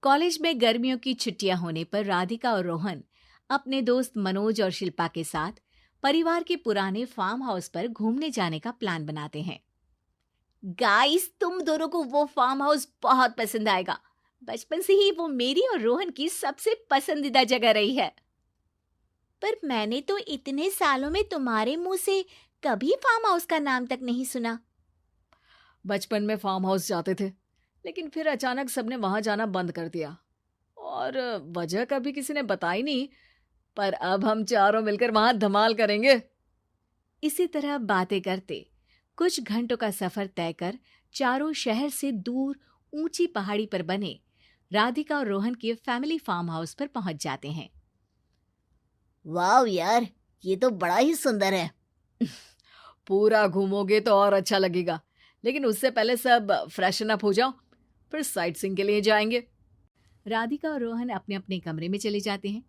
College में गर्मियों की छुट्टियां होने पर राधिका और रोहन अपने दोस्त मनोज और शिल्पा के साथ परिवार के पुराने फार्म हाउस पर घूमने जाने का प्लान बनाते हैं। गाइस, तुम दोनों को वो फार्म हाउस बहुत पसंद आएगा। बचपन से ही वो मेरी और रोहन की सबसे पसंदीदा जगह रही है। पर मैंने तो इतने सालों में तुम्हारे मुंह से कभी फार्म हाउस का नाम तक नहीं सुना। बचपन में फार्म हाउस जाते थे, लेकिन फिर अचानक सबने वहां जाना बंद कर दिया और वजह कभी किसी ने बताई नहीं। पर अब हम चारों मिलकर वहां धमाल करेंगे। इसी तरह बातें करते कुछ घंटों का सफर तय कर चारों शहर से दूर ऊंची पहाड़ी पर बने राधिका और रोहन के फैमिली फार्म हाउस पर पहुंच जाते हैं। वाह यार, ये तो बड़ा ही सुंदर है। पूरा घूमोगे तो और अच्छा लगेगा, लेकिन उससे पहले सब फ्रेशन अप हो जाओ, फिर साइट सीइंग के लिए जाएंगे। राधिका और रोहन अपने अपने कमरे में चले जाते हैं,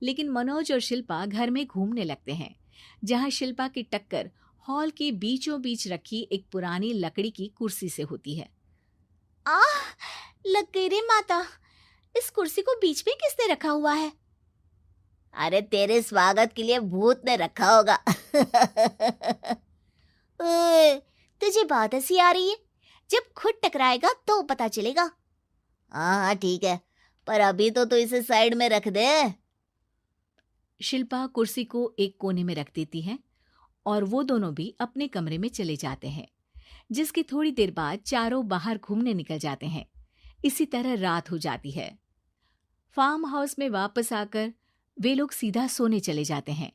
लेकिन मनोज और शिल्पा घर में घूमने लगते हैं, जहां शिल्पा की टक्कर हॉल के बीचों बीच रखी एक पुरानी लकड़ी की कुर्सी से होती है। आह, लग गई रे माता, इस कुर्सी को बीच में किसने रखा हुआ है? अरे तेरे स्वागत के लिए भूत ने रखा होगा। ओए, तुझे बहुत हंसी आ रही है। जब खुद टकराएगा तो पता चलेगा। हाँ ठीक है, पर अभी तो इसे साइड में रख दे। शिल्पा कुर्सी को एक कोने में रख देती है और वो दोनों भी अपने कमरे में चले जाते हैं, जिसकी थोड़ी देर बाद चारों बाहर घूमने निकल जाते हैं। इसी तरह रात हो जाती है। फार्म हाउस में वापस आकर वे लोग सीधा सोने चले जाते हैं।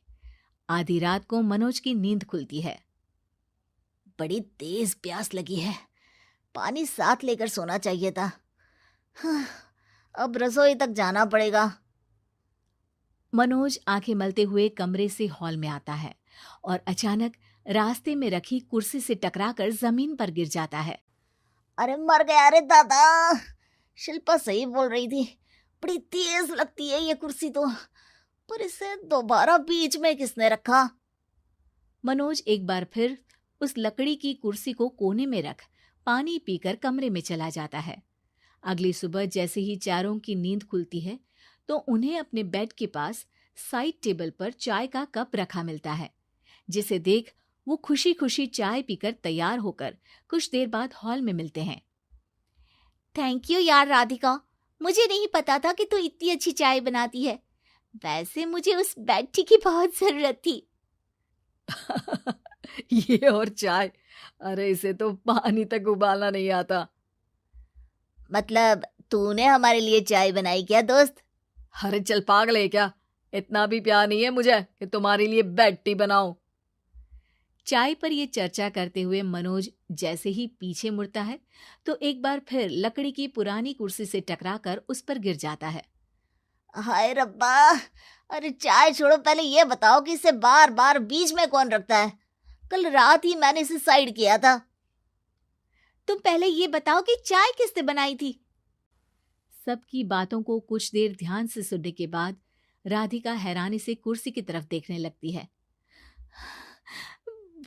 आधी रात को मनोज की नींद खुलती है। बड़ी तेज प्यास लगी है, पानी साथ लेकर सोना चाहिए था। अब रसोई तक जाना पड़ेगा। मनोज आंखें मलते हुए कमरे से हॉल में आता है और अचानक रास्ते में रखी कुर्सी से टकराकर जमीन पर गिर जाता है। अरे मर गया रे दादा। शिल्पा सही बोल रही थी, बड़ी तेज लगती है ये कुर्सी तो, पर इसे दोबारा बीच में किसने रखा? मनोज एक बार फिर उस लकड़ी की कुर्सी को कोने में रख पानी पीकर कमरे में चला जाता है। अगली सुबह जैसे ही चारों की नींद खुलती है तो उन्हें अपने बेड के पास साइड टेबल पर चाय का कप रखा मिलता है, जिसे देख वो खुशी खुशी चाय पीकर तैयार होकर कुछ देर बाद हॉल में मिलते हैं। थैंक यू यार राधिका, मुझे नहीं पता था कि तू इतनी अच्छी चाय बनाती है। वैसे मुझे उस बेड टी की बहुत जरूरत थी। ये और चाय, अरे इसे तो पानी तक उबालना नहीं आता। मतलब तूने हमारे लिए चाय बनाई क्या दोस्त? अरे चल पागल है क्या, इतना भी प्यार नहीं है मुझे कि तुम्हारे लिए बेड टी बनाऊं। चाय पर ये चर्चा करते हुए मनोज जैसे ही पीछे मुड़ता है तो एक बार फिर लकड़ी की पुरानी कुर्सी से टकराकर उस पर गिर जाता है। हाय रब्बा, अरे चाय छोड़ो, पहले ये बताओ कि इसे बार बार बीच में कौन रखता है? कल रात ही मैंने इसे साइड किया था। तुम पहले ये बताओ कि चाय किसने बनाई थी? सबकी बातों को कुछ देर ध्यान से सुनने के बाद राधिका हैरानी से कुर्सी की तरफ देखने लगती है।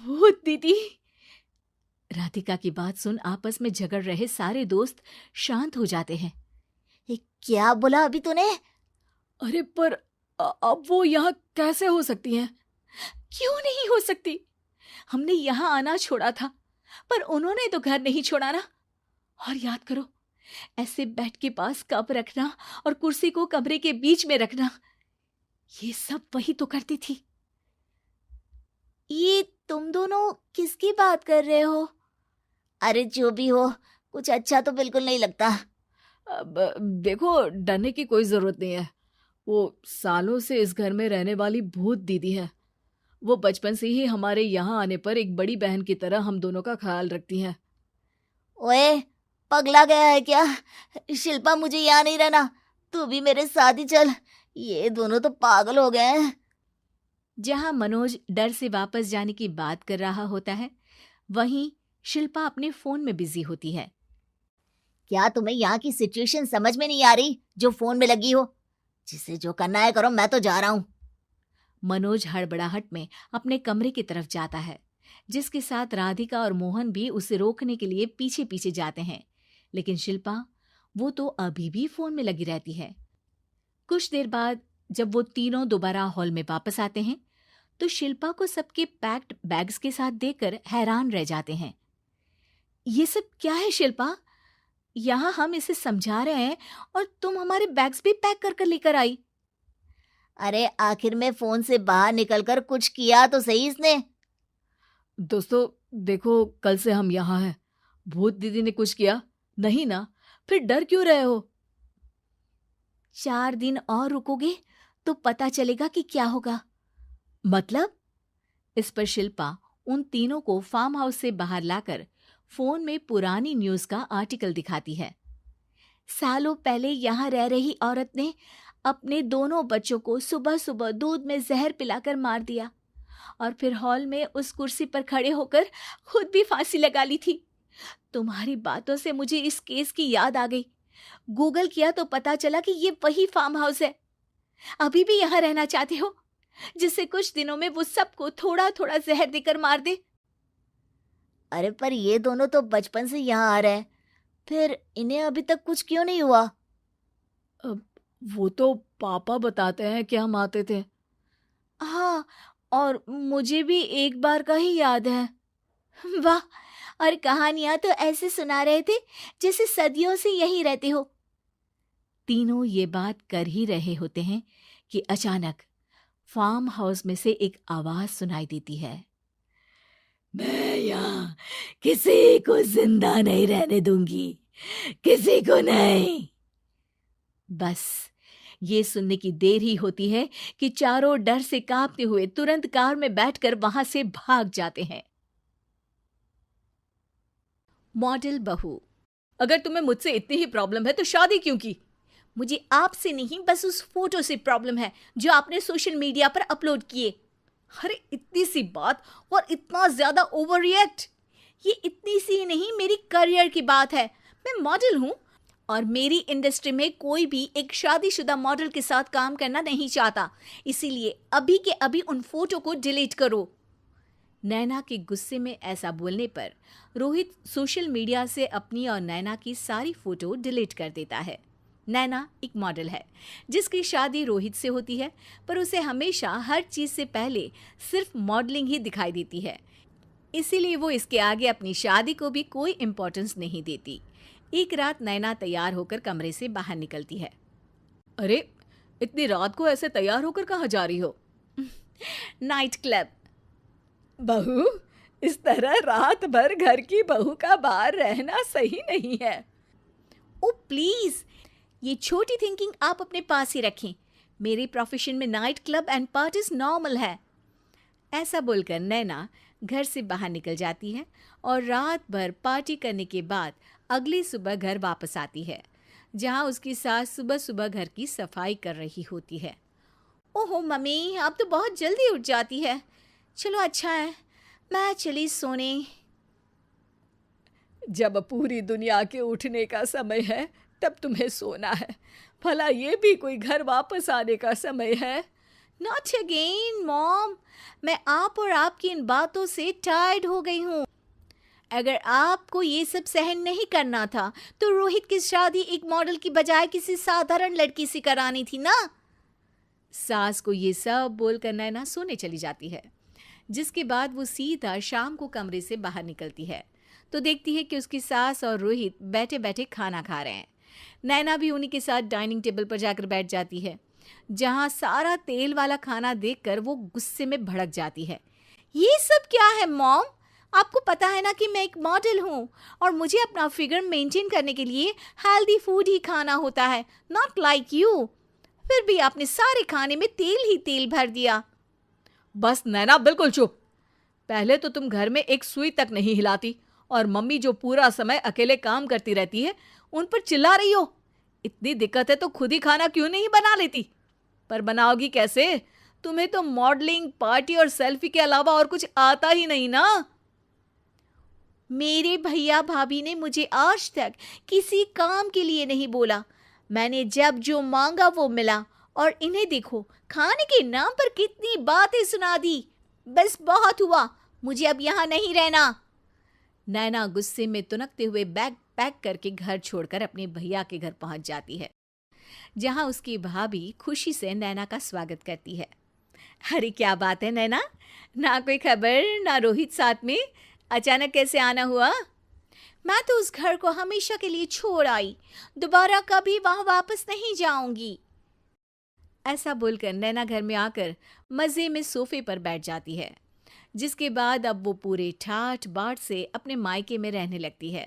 भूत दीदी। राधिका की बात सुन आपस में झगड़ रहे सारे दोस्त शांत हो जाते हैं। क्या बोला अभी तूने? अरे पर अब वो यहाँ कैसे हो सकती हैं? क्यों नहीं हो सकती? हमने यहाँ आना छोड़ा था, पर उन्होंने तो घर नहीं छोड़ा ना। और याद करो, ऐसे बेड के पास कप रखना और कुर्सी को कमरे के बीच में रखना, ये सब वही तो करती थी। ये तुम दोनों किसकी बात कर रहे हो? अरे जो भी हो, कुछ अच्छा तो बिल्कुल नहीं लगता। अब देखो, डरने की कोई जरूरत नहीं है। वो सालों से इस घर में रहने वाली भूत दीदी है। वो बचपन से ही हमारे यहाँ आने पर एक बड़ी बहन की तरह हम दोनों का ख्याल रखती हैं। ओए, पगला गया है क्या? शिल्पा, मुझे यहाँ नहीं रहना, तू भी मेरे साथ ही चल। ये दोनों तो पागल हो गए हैं। जहां मनोज डर से वापस जाने की बात कर रहा होता है, वहीं शिल्पा अपने फोन में बिजी होती है। क्या तुम्हें यहाँ की सिचुएशन समझ में नहीं आ रही जो फोन में लगी हो? जिसे जो करना है करो, मैं तो जा रहा हूँ। मनोज हड़बड़ाहट में अपने कमरे की तरफ जाता है, जिसके साथ राधिका और मोहन भी उसे रोकने के लिए पीछे पीछे जाते हैं, लेकिन शिल्पा वो तो अभी भी फोन में लगी रहती है। कुछ देर बाद जब वो तीनों दोबारा हॉल में वापस आते हैं तो शिल्पा को सबके पैक्ड बैग्स के साथ देखकर हैरान रह जाते हैं। ये सब क्या है शिल्पा? यहाँ हम इसे समझा रहे हैं और तुम हमारे बैग्स भी पैक कर कर लेकर आई। अरे आखिर में फोन से बाहर निकलकर कुछ किया तो सही इसने। दोस्तों देखो, कल से हम यहाँ हैं। भूत दीदी ने कुछ किया नहीं ना? फिर डर क्यों रहे हो? 4 दिन और रुकोगे तो पता चलेगा कि क्या होगा। मतलब? इस पर शिल्पा उन तीनों को फार्म हाउस से बाहर लाकर फोन में पुरानी न्यूज का आर्टिकल दिखाती है। सालों पहले यहाँ रह रही औरत ने अपने दोनों बच्चों को सुबह सुबह दूध में जहर पिलाकर मार दिया और फिर हॉल में उस कुर्सी पर खड़े होकर खुद भी फांसी लगा ली थी। तुम्हारी बातों से मुझे इस केस की याद आ गई। गूगल किया तो पता चला कि ये वही फार्म हाउस है। अभी भी यहाँ रहना चाहते हो जिससे कुछ दिनों में वो सबको थोड़ा थोड़ा जहर देकर मार दे? अरे पर ये दोनों तो बचपन से यहाँ आ रहे हैं, फिर इन्हें अभी तक कुछ क्यों नहीं हुआ? वो तो पापा बताते हैं कि हम आते थे। हाँ, और मुझे भी एक बार का ही याद है। वाह, और कहानियां तो ऐसे सुना रहे थे जैसे सदियों से यहीं रहते हो। तीनों ये बात कर ही रहे होते हैं कि अचानक फार्म हाउस में से एक आवाज सुनाई देती है। मैं यहाँ किसी को जिंदा नहीं रहने दूंगी, किसी को नहीं। बस ये सुनने की देर ही होती है कि चारों डर से कांपते हुए तुरंत कार में बैठकर वहां से भाग जाते हैं। मॉडल बहू। अगर तुम्हें मुझसे इतनी ही प्रॉब्लम है तो शादी क्यों की? मुझे आपसे नहीं, बस उस फोटो से प्रॉब्लम है जो आपने सोशल मीडिया पर अपलोड किए। अरे इतनी सी बात और इतना ज्यादा ओवर रिएक्ट? ये इतनी सी नहीं, मेरी करियर की बात है। मैं मॉडल हूं और मेरी इंडस्ट्री में कोई भी एक शादीशुदा मॉडल के साथ काम करना नहीं चाहता। इसीलिए अभी के अभी उन फोटो को डिलीट करो। नैना के गुस्से में ऐसा बोलने पर रोहित सोशल मीडिया से अपनी और नैना की सारी फोटो डिलीट कर देता है। नैना एक मॉडल है जिसकी शादी रोहित से होती है, पर उसे हमेशा हर चीज से पहले सिर्फ मॉडलिंग ही दिखाई देती है। इसीलिए वो इसके आगे अपनी शादी को भी कोई इम्पोर्टेंस नहीं देती। एक रात नैना तैयार होकर कमरे से बाहर निकलती है। अरे इतनी रात को ऐसे तैयार होकर कहाँ जा रही हो? Night club. बहू, इस तरह रात भर घर की बहू का बाहर रहना सही नहीं है। ओ प्लीज, ये छोटी थिंकिंग आप अपने पास ही रखें। मेरे प्रोफेशन में night club and parties normal है। ऐसा बोलकर नैना घर से बाहर निकल जाती है और रात भर पार्टी करने के बाद अगली सुबह घर वापस आती है, जहां उसकी सास सुबह सुबह घर की सफाई कर रही होती है। ओहो मम्मी, आप तो बहुत जल्दी उठ जाती है। चलो अच्छा है, मैं चली सोने। जब पूरी दुनिया के उठने का समय है तब तुम्हें सोना है। भला ये भी कोई घर वापस आने का समय है? नॉट अगेन मॉम, मैं आप और आपकी इन बातों से टायर्ड हो गई हूँ। अगर आपको ये सब सहन नहीं करना था तो रोहित की शादी एक मॉडल की बजाय किसी साधारण लड़की से करानी थी ना। सास को ये सब बोलकर नैना सोने चली जाती है, जिसके बाद वो सीधा शाम को कमरे से बाहर निकलती है तो देखती है कि उसकी सास और रोहित बैठे बैठे खाना खा रहे हैं। नैना भी उन्हीं के साथ डाइनिंग टेबल पर जाकर बैठ जाती है, जहां सारा तेल वाला खाना देखकर वो गुस्से में भड़क जाती है। ये सब क्या है मॉम? आपको पता है ना कि मैं एक मॉडल हूँ और मुझे अपना फिगर मेंटेन करने के लिए हेल्दी फूड ही खाना होता है, नॉट लाइक यू। फिर भी आपने सारे खाने में तेल ही तेल भर दिया। बस नैना, बिल्कुल चुप। पहले तो तुम घर में एक सुई तक नहीं हिलाती और मम्मी जो पूरा समय अकेले काम करती रहती है उन पर चिल्ला रही हो। इतनी दिक्कत है तो खुद ही खाना क्यों नहीं बना लेती? पर बनाओगी कैसे? तुम्हें तो मॉडलिंग, पार्टी और सेल्फी के अलावा और कुछ आता ही नहीं ना। मेरे भैया भाभी ने मुझे आज तक किसी काम के लिए नहीं बोला। मैंने जब जो मांगा वो मिला और इन्हें देखो, खाने के नाम पर कितनी बातें सुना दी। बस बहुत हुआ, मुझे अब यहाँ नहीं रहना। नैना गुस्से में तुनकते हुए बैग पैक करके घर छोड़कर अपने भैया के घर पहुंच जाती है, जहां उसकी भाभी खुशी से नैना का स्वागत करती है। अरे क्या बात है नैना, ना कोई खबर ना रोहित साथ में, अचानक कैसे आना हुआ? मैं तो उस घर को हमेशा के लिए छोड़ आई, दोबारा कभी वहां वापस नहीं जाऊंगी। ऐसा बोलकर नैना घर में आकर मजे में सोफे पर बैठ जाती है, जिसके बाद अब वो पूरे ठाठ बाट से अपने मायके में रहने लगती है,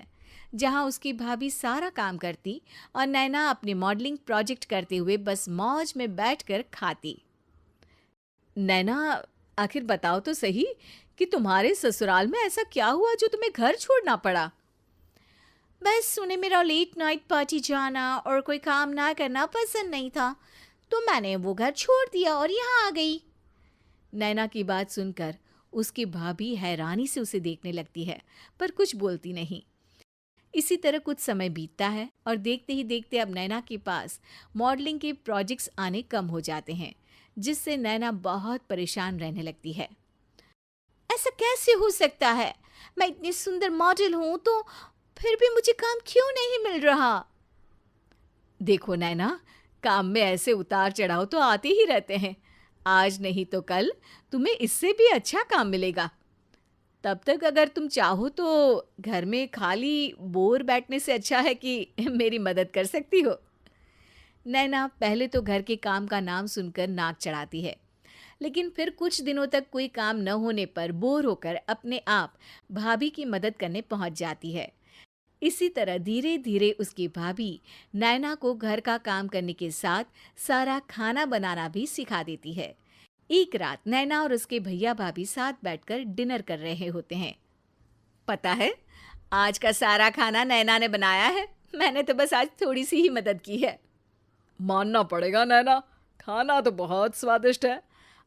जहां उसकी भाभी सारा काम करती और नैना अपने मॉडलिंग प्रोजेक्ट करते हुए बस मौज में बैठकर खाती। नैना, आखिर बताओ तो सही कि तुम्हारे ससुराल में ऐसा क्या हुआ जो तुम्हें घर छोड़ना पड़ा? बस उन्हें मेरा लेट नाइट पार्टी जाना और कोई काम ना करना पसंद नहीं था, तो मैंने वो घर छोड़ दिया और यहाँ आ गई। नैना की बात सुनकर उसकी भाभी हैरानी से उसे देखने लगती है, पर कुछ बोलती नहीं। इसी तरह कुछ समय बीतता है और देखते ही देखते अब नैना के पास मॉडलिंग के प्रोजेक्ट्स आने कम हो जाते हैं, जिससे नैना बहुत परेशान रहने लगती है। ऐसा कैसे हो सकता है? मैं इतनी सुंदर मॉडल हूं तो फिर भी मुझे काम क्यों नहीं मिल रहा? देखो नैना, काम में ऐसे उतार चढ़ाव तो आते ही रहते हैं। आज नहीं तो कल तुम्हें इससे भी अच्छा काम मिलेगा। तब तक अगर तुम चाहो तो घर में खाली बोर बैठने से अच्छा है कि मेरी मदद कर सकती हो। नैना पहले तो घर के काम का नाम सुनकर नाक चढ़ाती है, लेकिन फिर कुछ दिनों तक कोई काम न होने पर बोर होकर अपने आप भाभी की मदद करने पहुंच जाती है। इसी तरह धीरे धीरे उसकी भाभी नैना को घर का काम करने के साथ सारा खाना बनाना भी सिखा देती है। एक रात नैना और उसके भैया भाभी साथ बैठकर डिनर कर रहे होते हैं। पता है, आज का सारा खाना नैना ने बनाया है, मैंने तो बस आज थोड़ी सी ही मदद की है। मानना पड़ेगा नैना, खाना तो बहुत स्वादिष्ट है।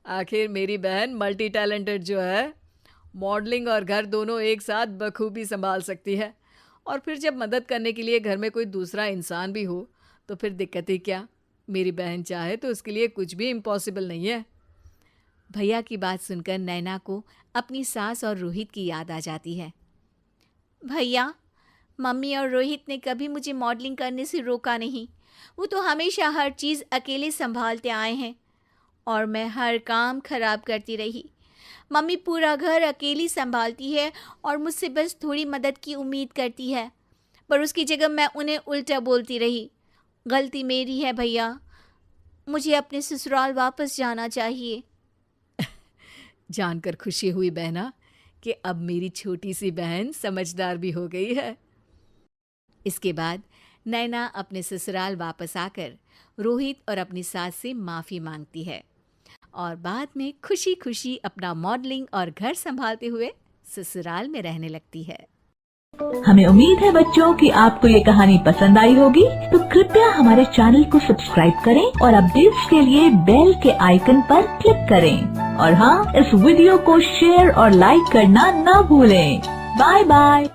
आखिर मेरी बहन मल्टी टैलेंटेड जो है, मॉडलिंग और घर दोनों एक साथ बखूबी संभाल सकती है। और फिर जब मदद करने के लिए घर में कोई दूसरा इंसान भी हो तो फिर दिक्कत ही क्या। मेरी बहन चाहे तो उसके लिए कुछ भी इम्पॉसिबल नहीं है। भैया की बात सुनकर नैना को अपनी सास और रोहित की याद आ जाती है। भैया, मम्मी और रोहित ने कभी मुझे मॉडलिंग करने से रोका नहीं। वो तो हमेशा हर चीज़ अकेले संभालते आए हैं और मैं हर काम खराब करती रही। मम्मी पूरा घर अकेली संभालती है और मुझसे बस थोड़ी मदद की उम्मीद करती है, पर उसकी जगह मैं उन्हें उल्टा बोलती रही। गलती मेरी है भैया, मुझे अपने ससुराल वापस जाना चाहिए। जानकर खुशी हुई बहना कि अब मेरी छोटी सी बहन समझदार भी हो गई है। इसके बाद नैना अपने ससुराल वापस आकर रोहित और अपनी सास से माफ़ी मांगती है और बाद में खुशी खुशी अपना मॉडलिंग और घर संभालते हुए ससुराल में रहने लगती है। हमें उम्मीद है बच्चों कि आपको ये कहानी पसंद आई होगी, तो कृपया हमारे चैनल को सब्सक्राइब करें और अपडेट्स के लिए बेल के आइकन पर क्लिक करें। और हाँ, इस वीडियो को शेयर और लाइक करना ना भूलें। Bye bye.